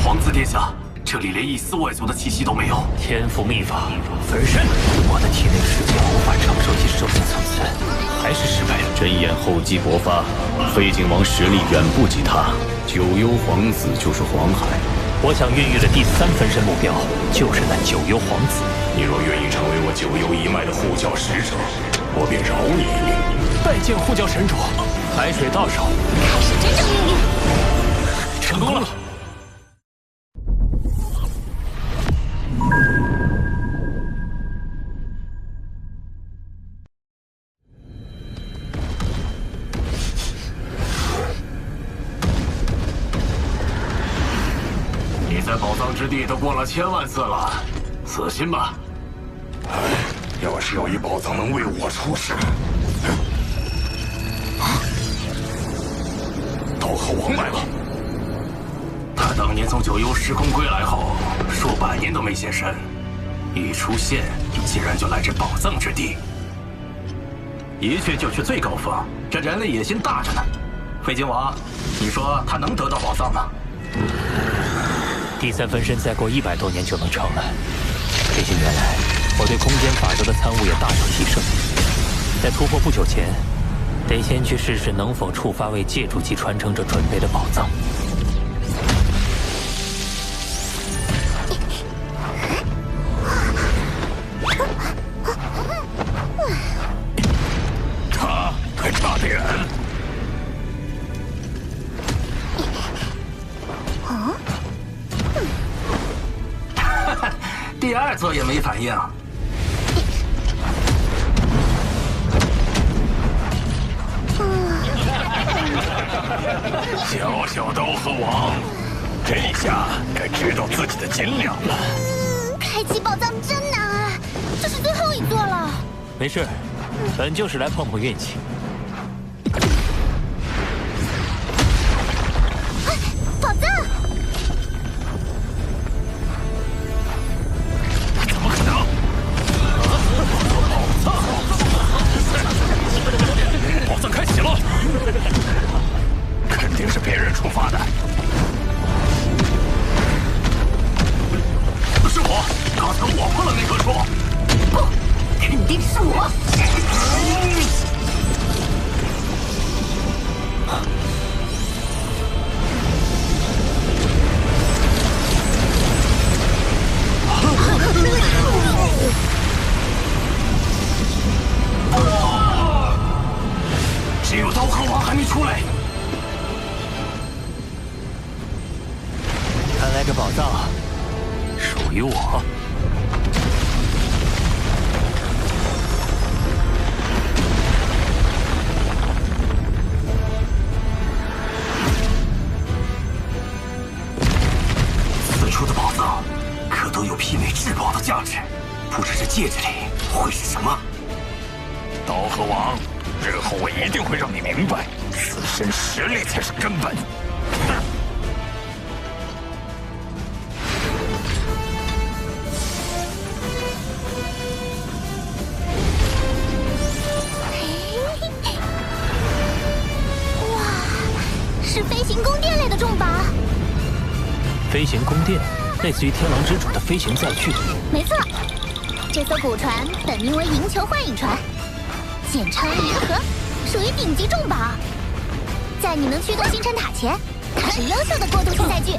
皇子殿下，这里连一丝外族的气息都没有。天赋秘法分身，我的体内世界无法承受其兽性层次，还是失败了。真眼厚积薄发，废景王实力远不及他。九幽皇子就是黄海。我想孕育的第3分身目标就是那九幽皇子。你若愿意成为我九幽一脉的护教使者，我便饶你一命。拜见护教神主，海水到手，开始真正命运。成功了。你在宝藏之地都过了1000万次了，死心吧。要是有一宝藏能为我出世，刀和王来了。他当年从九幽时空归来后，数百年都没现身，一出现竟然就来这宝藏之地，一去就去最高峰，这人类野心大着呢。废景王，你说他能得到宝藏吗？第3分身再过100多年就能成了。这些年来，我对空间法则的参悟也大有提升。在突破不久前，得先去试试能否触发为借助级传承者准备的宝藏。他还差得远。第2座也没反应。小小刀和王，这下该知道自己的斤两了。开启宝藏真难啊，这是最后一座了。没事，本就是来碰碰运气。宝藏！怎么可能？宝藏开启了，肯定是别人触发的。是我，刚才我碰了那棵树。不，肯定是我。只有刀和王还没出来。看来这宝藏属于我。此处的宝藏可都有媲美至宝的价值，不知这戒指里会是什么？刀和王，日后我一定会让你明白，自身实力才是根本。哇，是飞行宫殿类的重宝。飞行宫殿，类似于天狼之主的飞行载具。没错，这艘古船本名为银球幻影船，简称银河，属于顶级重宝。在你能驱动星辰塔前，它是优秀的过渡性载具。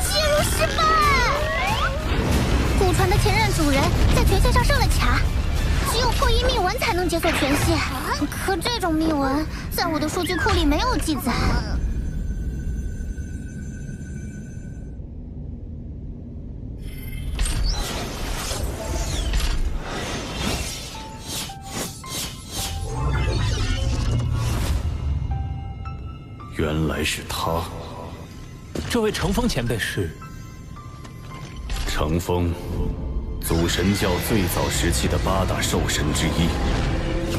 切入失败！古船的前任主人在权限上设了卡，只有破译密文才能解锁权限。可这种密文在我的数据库里没有记载。原来是他。这位乘风前辈是？乘风，祖神教最早时期的8大兽神之一，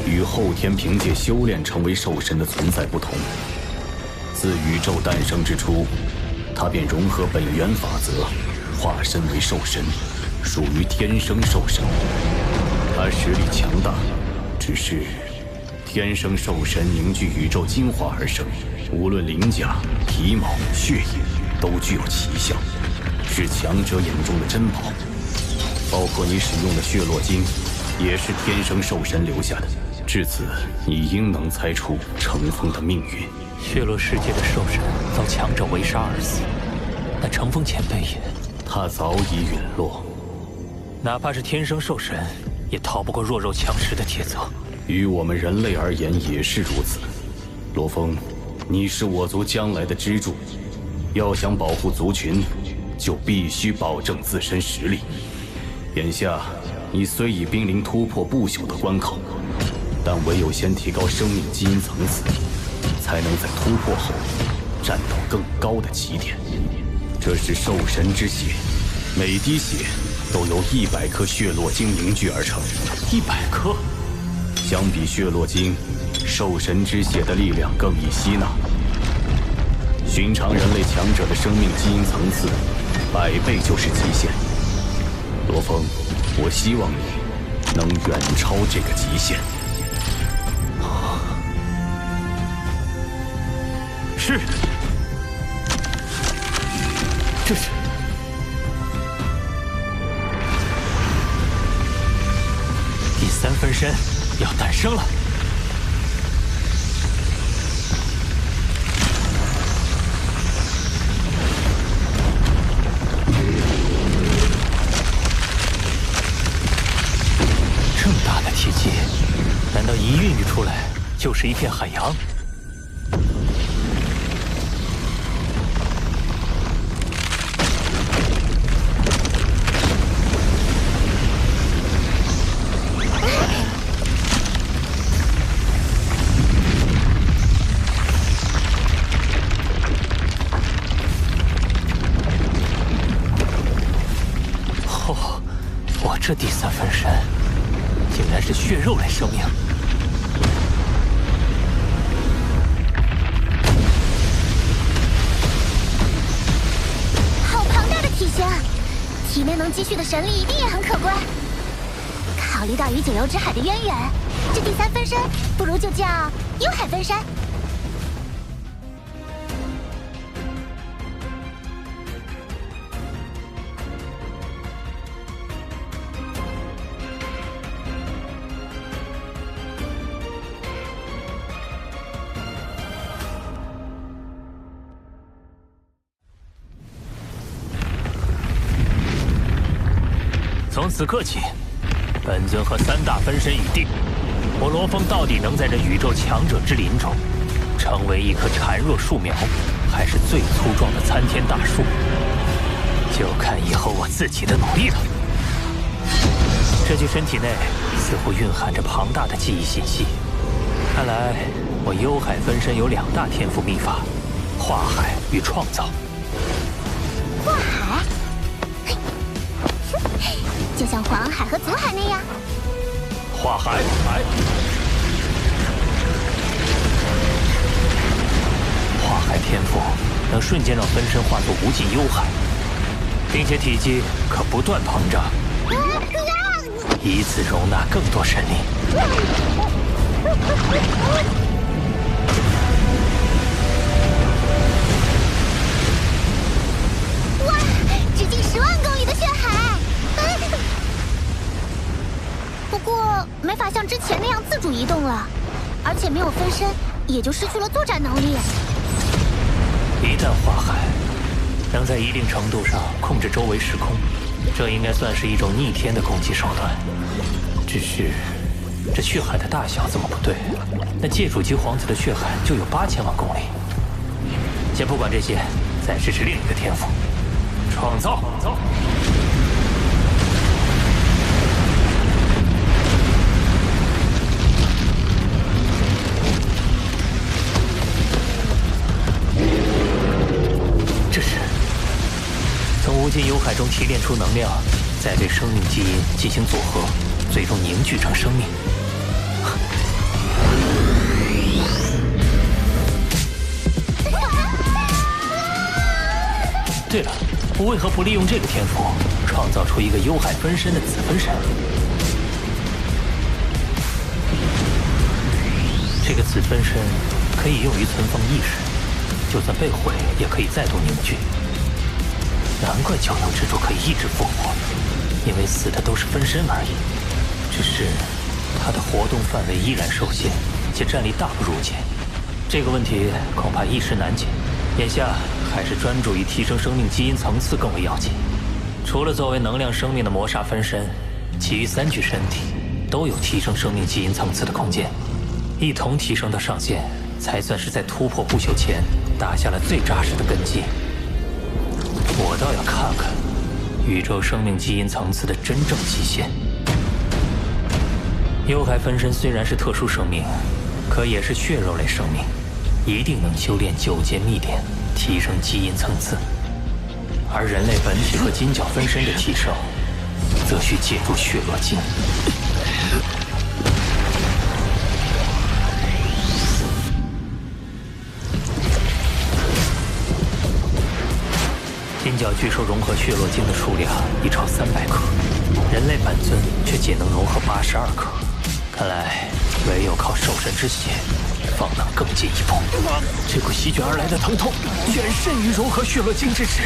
与后天凭借修炼成为兽神的存在不同。自宇宙诞生之初，他便融合本源法则，化身为兽神，属于天生兽神。他实力强大，只是天生兽神凝聚宇宙精华而生，无论鳞甲、皮毛、血液，都具有奇效，是强者眼中的珍宝。包括你使用的血络晶，也是天生兽神留下的。至此，你应能猜出程风的命运。血落世界的兽神遭强者围杀而死，那程风前辈也……他早已陨落。哪怕是天生兽神，也逃不过弱肉强食的铁则。于我们人类而言也是如此。罗峰，你是我族将来的支柱，要想保护族群，就必须保证自身实力。眼下，你虽已濒临突破不朽的关口，但唯有先提高生命基因层次，才能在突破后站到更高的起点。这是兽神之血，每滴血都由100颗血络晶凝聚而成。100颗？相比血络晶，兽神之血的力量更易吸纳。寻常人类强者的生命基因层次，100倍就是极限。罗峰，我希望你能远超这个极限。是。这是第3分身要诞生了。这么大的体积，难道一孕育出来就是一片海洋？这第3分身竟然是血肉类生命，好庞大的体型，体内能积蓄的神力一定也很可观。考虑到与九幽之海的渊源，这第3分身不如就叫幽海分身。从此刻起，本尊和3大分身已定。我罗峰到底能在这宇宙强者之林中，成为一棵孱弱树苗，还是最粗壮的参天大树，就看以后我自己的努力了。这具身体内似乎蕴含着庞大的记忆信息，看来我幽海分身有2大天赋秘法：化海与创造。化海？就像黄海和祖海那样。化海，化海天赋能瞬间让分身化作无尽幽海，并且体积可不断膨胀，以此容纳更多神力。哇，直径10万公里的血海！不过没法像之前那样自主移动了，而且没有分身，也就失去了作战能力。一旦化海，能在一定程度上控制周围时空，这应该算是一种逆天的攻击手段。只是这血海的大小怎么不对？那界主级皇子的血海就有8000万公里。先不管这些，再试试另一个天赋：创造。这是从无尽幽海中提炼出能量，再对生命基因进行组合，最终凝聚成生命。对了，我为何不利用这个天赋，创造出一个幽海分身的子分身？这个子分身可以用于存放意识，就算被毁，也可以再度凝聚。难怪九阳之主可以一直复活，因为死的都是分身而已。只是他的活动范围依然受限，且战力大不如前。这个问题恐怕一时难解。眼下还是专注于提升生命基因层次更为要紧。除了作为能量生命的魔煞分身，其余3具身体都有提升生命基因层次的空间，一同提升到上限，才算是在突破不朽前打下了最扎实的根基。我倒要看看宇宙生命基因层次的真正极限。幽海分身虽然是特殊生命，可也是血肉类生命，一定能修炼9阶秘典，提升基因层次。而人类本体和金角分身的提升，则需借助血罗晶。金角巨兽融合血络晶的数量已超300克，人类本尊却仅能融合82克。看来唯有靠兽神之血，方能更进一步。这股席卷而来的疼痛，远甚于融合血络晶之时。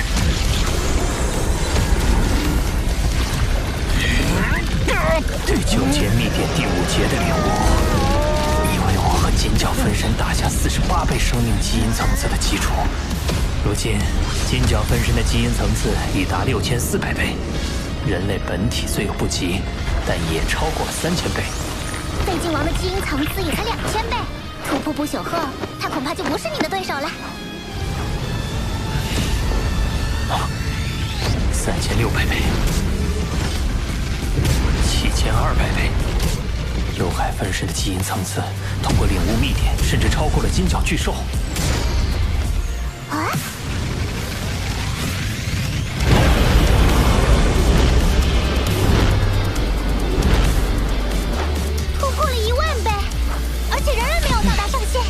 对9阶秘典第5节的领悟，已为我和金角分身打下48倍生命基因层次的基础。如今，金角分身的基因层次已达6400倍，人类本体虽有不及，但也超过了3000倍。废镜王的基因层次也才2000倍，突破不朽后，他恐怕就不是你的对手了。3600倍，7200倍。幽海分身的基因层次，通过领悟秘典，甚至超过了金角巨兽。啊！突破了10000倍，而且仍然没有到达上限。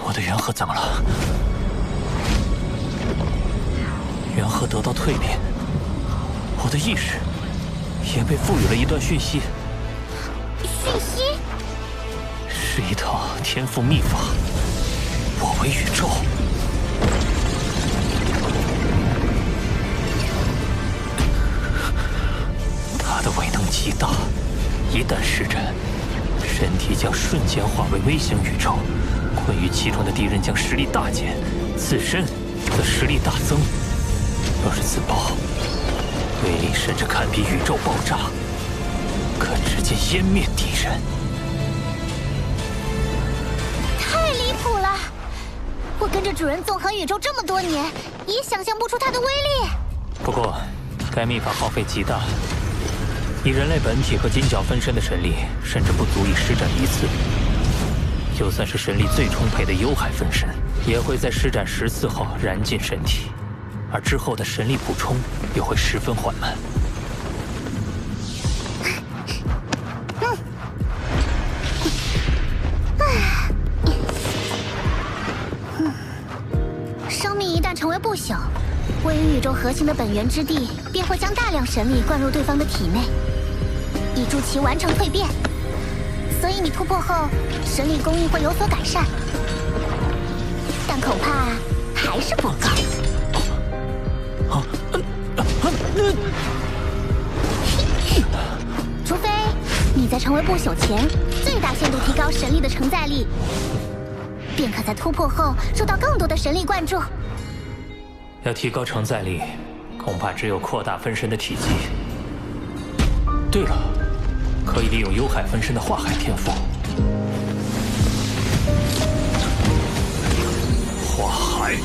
我的元核怎么了？元核得到蜕变，我的意识也被赋予了一段讯息。讯息是一套天赋秘法。我为宇宙。它的威能极大，一旦施展，身体将瞬间化为微型宇宙，困于其中的敌人将实力大减，自身则实力大增。若是自爆，威力甚至堪比宇宙爆炸，可直接湮灭敌人。太离谱了！我跟着主人纵横宇宙这么多年，也想象不出它的威力。不过，该秘法耗费极大，以人类本体和金角分身的神力，甚至不足以施展一次。就算是神力最充沛的幽海分身，也会在施展10次后燃尽身体，而之后的神力补充又会十分缓慢。生命一旦成为不朽，位于宇宙核心的本源之地便会将大量神力灌入对方的体内，以助其完成蜕变。所以你突破后，神力供应会有所改善，但恐怕还是不够。除非你在成为不朽前，最大限度提高神力的承载力，便可在突破后受到更多的神力灌注。要提高承载力，恐怕只有扩大分身的体积。对了，可以利用幽海分身的化海天赋。化海。